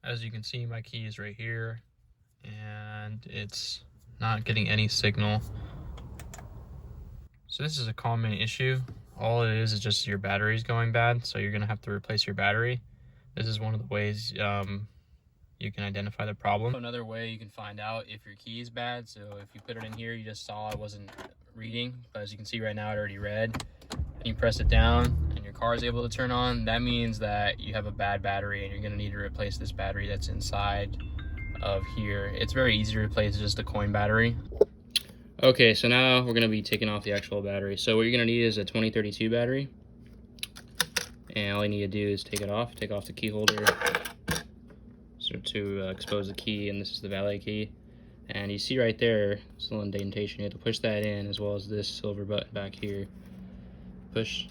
As you can see, my key is right here, and it's not getting any signal. So this is a common issue. All it is just your battery's going bad, so you're gonna have to replace your battery. This is one of the ways you can identify the problem. Another way you can find out if your key is bad, so if you put it in here, you just saw I wasn't reading, but as you can see right now it already read, and you press it down and your car is able to turn on, that means that you have a bad battery and you're gonna need to replace this battery that's inside of here. It's very easy to replace just a coin battery. Okay, so now we're gonna be taking off the actual battery. So what you're gonna need is a 2032 battery, and all you need to do is take off the key holder, so to expose the key, and this is the valet key. And you see right there, this little indentation, you have to push that in, as well as this silver button back here. Push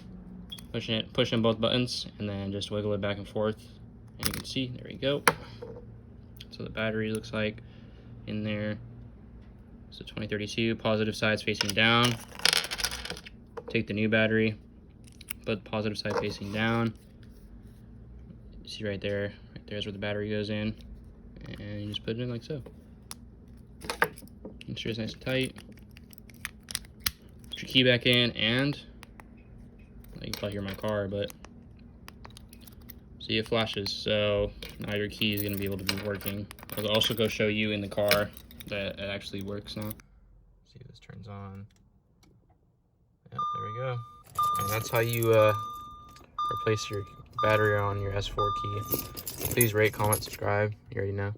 in both buttons, and then just wiggle it back and forth, and you can see, there we go. So the battery looks like in there. So 2032, positive side's facing down. Take the new battery, put the positive side facing down. You see right there's where the battery goes in, and you just put it in like so. Make sure it's nice and tight. Put your key back in, and you can probably hear my car, but see, it flashes. So now your key is going to be able to be working. It'll also go show you in the car that it actually works now. See if this turns on. Yeah, there we go. And that's how you replace your battery on your S4 key. Please rate, comment, subscribe. You already know.